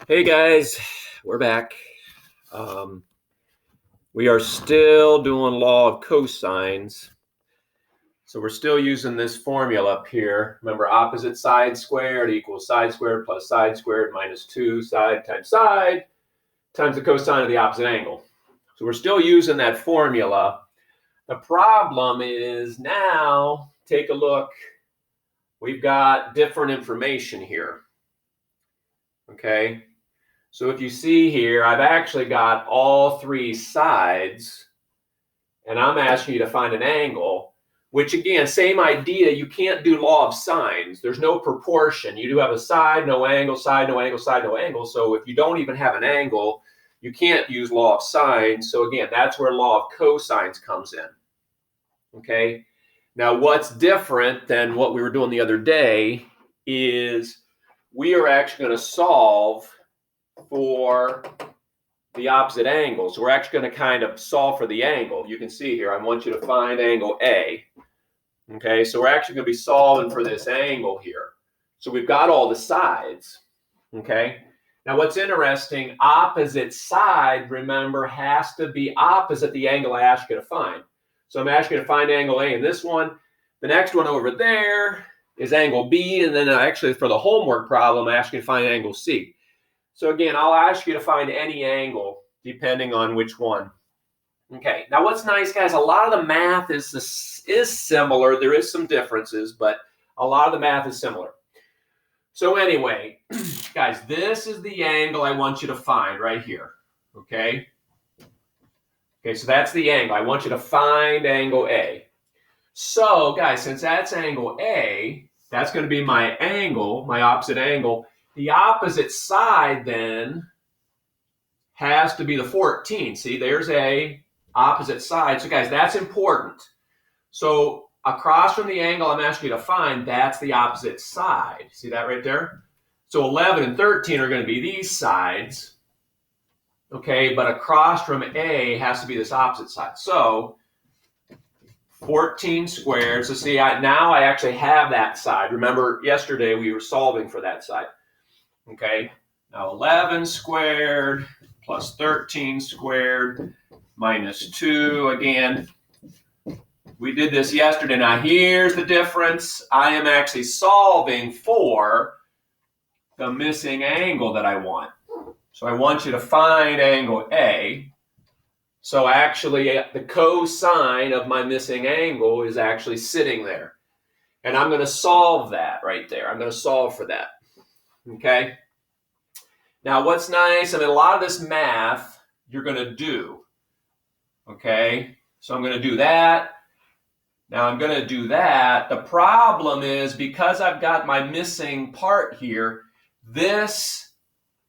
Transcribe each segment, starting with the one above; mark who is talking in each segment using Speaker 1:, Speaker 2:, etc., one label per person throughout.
Speaker 1: Hey guys, we're back. Um, we are still doing law of cosines. So we're still using this formula up here. Remember, opposite side squared equals side squared plus side squared minus 2 side times the cosine of the opposite angle. So we're still using that formula. The problem is now, take a look, we've got different information here. Okay. So if you see here, I've actually got all three sides, and I'm asking you to find an angle, which again, same idea, you can't do law of sines. There's no proportion. You do have a side, no angle, side, no angle, side, no angle. So if you don't even have an angle, you can't use law of sines. So again, that's where law of cosines comes in. Okay. Now, what's different than what we were doing the other day is we are actually going to solve for the opposite angles. We're actually going to kind of solve for the angle. You can see here, I want you to find angle A. Okay, so we're actually going to be solving for this angle here. So we've got all the sides. Okay, now what's interesting, opposite side, remember, has to be opposite the angle I asked you to find. So I'm asking you to find angle A in this one. The next one over there is angle B, and then actually for the homework problem, I ask you to find angle C. So again, I'll ask you to find any angle depending on which one. Okay, now what's nice, guys, a lot of the math is similar. There is some differences, but a lot of the math is similar. So anyway, guys, this is the angle I want you to find right here, okay? Okay, so that's the angle. I want you to find angle A. So, guys, since that's angle A, that's going to be my angle, my opposite angle. The opposite side then has to be the 14. See, there's A, opposite side. So, guys, that's important. So, across from the angle I'm asking you to find, that's the opposite side. See that right there? So, 11 and 13 are going to be these sides. Okay, but across from A has to be this opposite side. So, 14 squared. So see, now I actually have that side. Remember, yesterday we were solving for that side. Okay, now 11 squared plus 13 squared minus 2. Again, we did this yesterday. Now here's the difference. I am actually solving for the missing angle that I want. So I want you to find angle A. So actually, the cosine of my missing angle is actually sitting there. And I'm going to solve that right there. I'm going to solve for that. Okay? Now, what's nice, I mean, a lot of this math you're going to do. Okay? So I'm going to do that. Now I'm going to do that. The problem is, because I've got my missing part here, this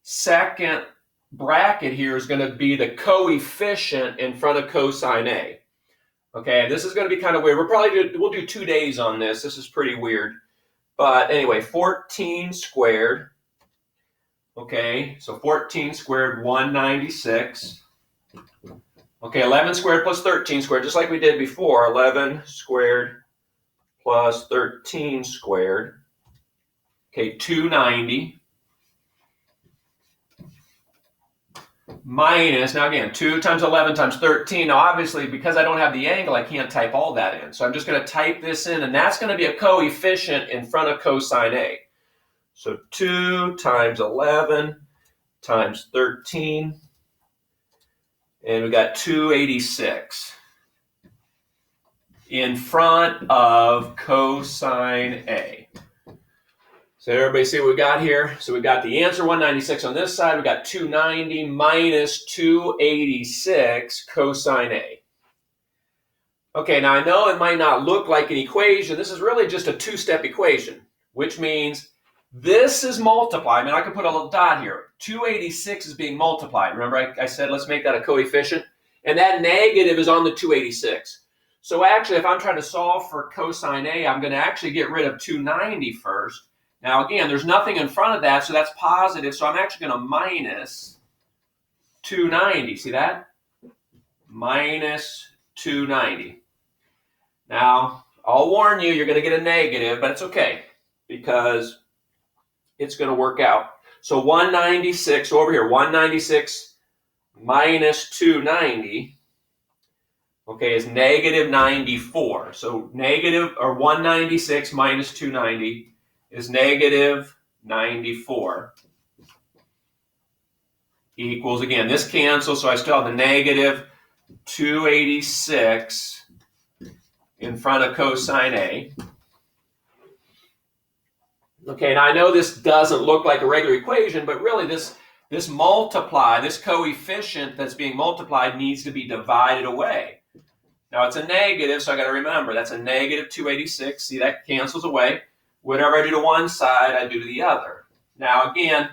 Speaker 1: second bracket here is going to be the coefficient in front of cosine A. Okay, this is going to be kind of weird. We'll do 2 days on this. This is pretty weird. But anyway, 14 squared. Okay, so 14 squared, 196. Okay, 11 squared plus 13 squared, just like we did before. 11 squared plus 13 squared. Okay, 290. Minus, now again, 2 times 11 times 13. Now obviously, because I don't have the angle, I can't type all that in. So I'm just going to type this in, and that's going to be a coefficient in front of cosine A. So 2 times 11 times 13, and we got 286 in front of cosine A. So everybody see what we got here? So we got the answer 196 on this side. We got 290 minus 286 cosine A. Okay, now I know it might not look like an equation. This is really just a two-step equation, which means this is multiplied. I mean, I can put a little dot here. 286 is being multiplied. Remember I said let's make that a coefficient? And that negative is on the 286. So actually, if I'm trying to solve for cosine A, I'm going to actually get rid of 290 first. Now, again, there's nothing in front of that, so that's positive. So I'm actually going to minus 290. See that? Minus 290. Now, I'll warn you, you're going to get a negative, but it's okay because it's going to work out. So 196 over here, 196 minus 290, okay, is negative 94. So negative, or 196 minus 290 is negative 94. Equals, again, this cancels, so I still have the negative 286 in front of cosine A. Okay, now I know this doesn't look like a regular equation, but really this multiply, this coefficient that's being multiplied needs to be divided away. Now it's a negative, so I got to remember that's a negative 286. See, that cancels away. Whatever I do to one side, I do to the other. Now again,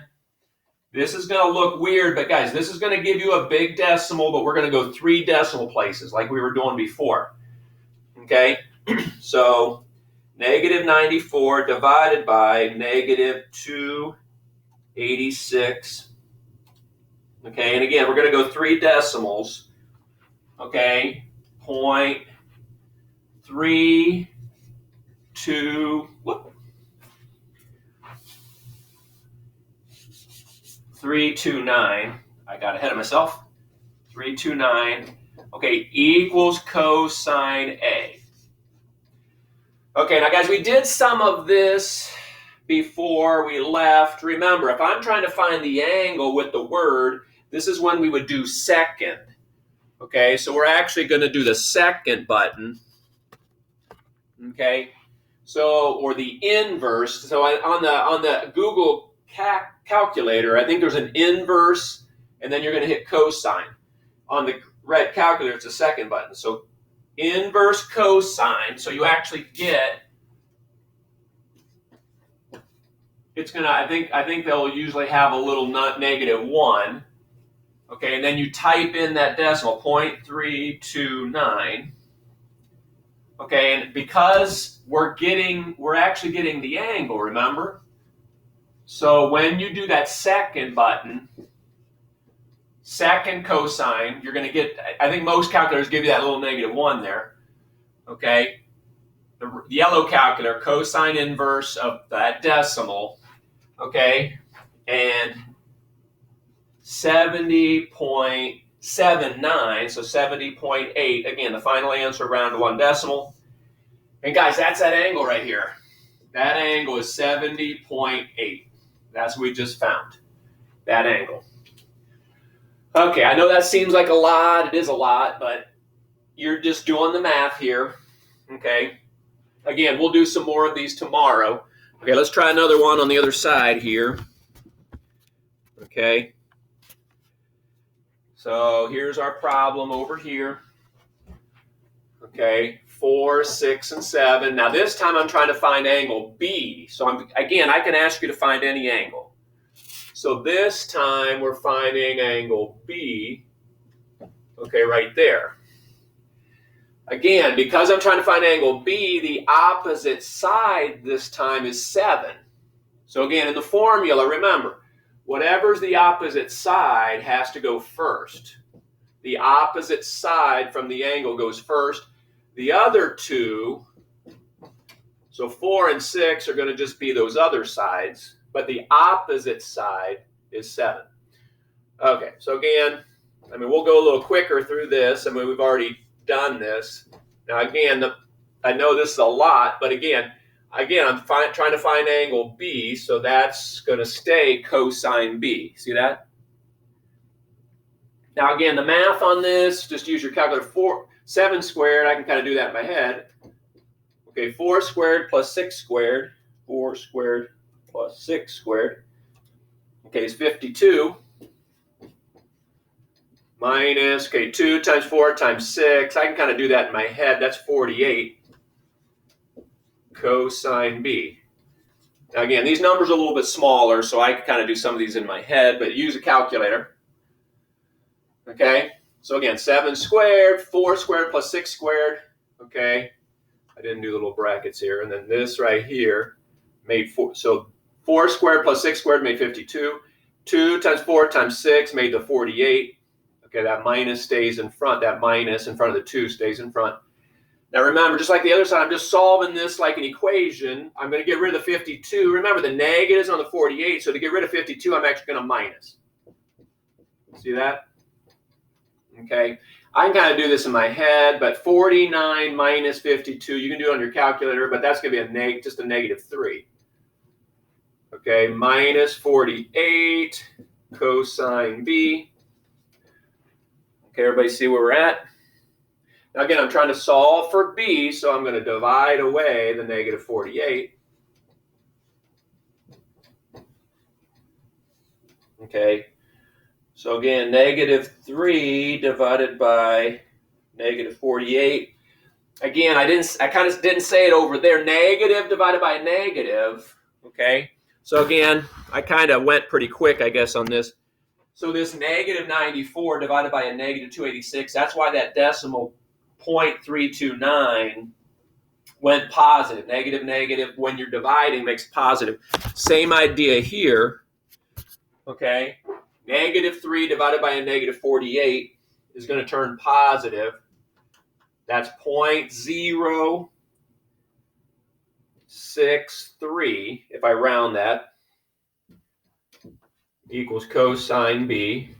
Speaker 1: this is going to look weird, but guys, this is going to give you a big decimal, but we're going to go 3 decimal places like we were doing before. Okay, so negative 94 divided by negative 286. Okay, and again, we're going to go 3 decimals. Okay, 0.32. 329. I got ahead of myself. 329. Okay, equals cosine A. Okay, now guys, we did some of this before we left. Remember, if I'm trying to find the angle with the word, this is when we would do second. Okay, so we're actually going to do the second button. Okay, so, or the inverse. So on the Google calculator, I think there's an inverse, and then you're going to hit cosine. On the red calculator, it's the second button. So inverse cosine, so you actually get, it's going to, I think they'll usually have a little negative 1. Okay, and then you type in that decimal, 0.329. Okay, and because we're actually getting the angle, remember? So when you do that second button, second cosine, you're going to get, I think most calculators give you that little negative 1 there. Okay, the yellow calculator, cosine inverse of that decimal, okay, and 70.79, so 70.8, again, the final answer round to 1 decimal. And guys, that's that angle right here. That angle is 70.8. That's what we just found, that angle. Okay, I know that seems like a lot. It is a lot, but you're just doing the math here. Okay, again, we'll do some more of these tomorrow. Okay, let's try another one on the other side here. Okay, so here's our problem over here. Okay, 4, 6, and 7. Now this time I'm trying to find angle B. So I can ask you to find any angle. So this time we're finding angle B, okay, right there. Again, because I'm trying to find angle B, the opposite side this time is 7. So again, in the formula, remember, whatever's the opposite side has to go first. The opposite side from the angle goes first. The other two, so 4 and 6 are going to just be those other sides, but the opposite side is 7. Okay, so again, we'll go a little quicker through this. We've already done this. Now again, I know this is a lot, but again, I'm trying to find angle B, so that's going to stay cosine B. See that? Now again, the math on this, just use your calculator. 7 squared, I can kind of do that in my head. Okay, 4 squared plus 6 squared. 4 squared plus 6 squared. Okay, it's 52. Minus, 2 times 4 times 6. I can kind of do that in my head. That's 48. Cosine B. Now again, these numbers are a little bit smaller, so I can kind of do some of these in my head, but use a calculator. Okay, so again, 7 squared, 4 squared plus 6 squared. Okay, I didn't do the little brackets here. And then this right here made 4. So 4 squared plus 6 squared made 52. 2 times 4 times 6 made the 48. Okay, that minus stays in front. That minus in front of the 2 stays in front. Now remember, just like the other side, I'm just solving this like an equation. I'm going to get rid of the 52. Remember, the negatives on the 48, so to get rid of 52, I'm actually going to minus. See that? Okay. I can kind of do this in my head, but 49 minus 52, you can do it on your calculator, but that's going to be just a negative 3. Okay, minus 48 cosine B. Okay, everybody see where we're at? Now again, I'm trying to solve for B, so I'm going to divide away the negative 48. Okay, so again, negative 3 divided by negative 48. Again, I kind of didn't say it over there. Negative divided by a negative. Okay, so again, I kind of went pretty quick, I guess, on this. So this negative 94 divided by a negative 286, that's why that decimal 0.329 went positive. Negative, negative, when you're dividing, makes positive. Same idea here. Okay, negative 3 divided by a negative 48 is going to turn positive. That's 0.063, if I round that, equals cosine B.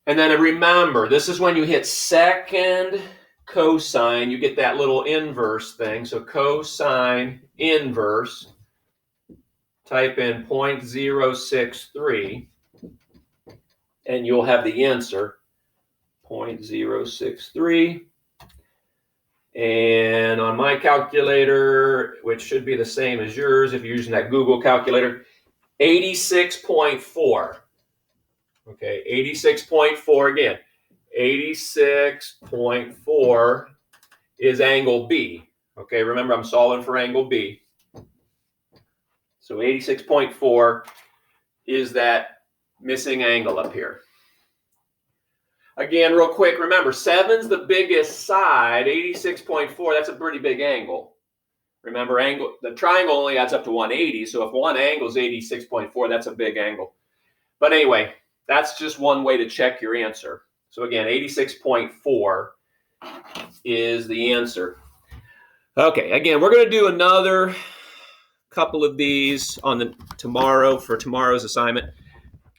Speaker 1: And then remember, this is when you hit second cosine, you get that little inverse thing. So cosine inverse, type in 0.063, and you'll have the answer, 0.063. And on my calculator, which should be the same as yours if you're using that Google calculator, 86.4. Okay, 86.4 again. 86.4 is angle B. Okay, remember I'm solving for angle B. So 86.4 is that missing angle up here. Again, real quick, remember 7's the biggest side. 86.4, that's a pretty big angle. Remember, the triangle only adds up to 180, so if one angle is 86.4, that's a big angle. But anyway, that's just one way to check your answer. So again, 86.4 is the answer. Okay, again, we're going to do another couple of these on tomorrow for tomorrow's assignment.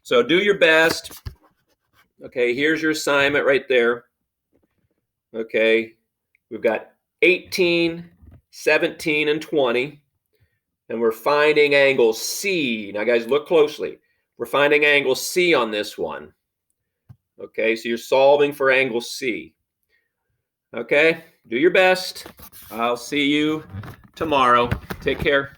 Speaker 1: So do your best. Okay, here's your assignment right there. Okay, we've got 18, 17, and 20. And we're finding angle C. Now, guys, look closely. We're finding angle C on this one. Okay, so you're solving for angle C. Okay, do your best. I'll see you tomorrow. Take care.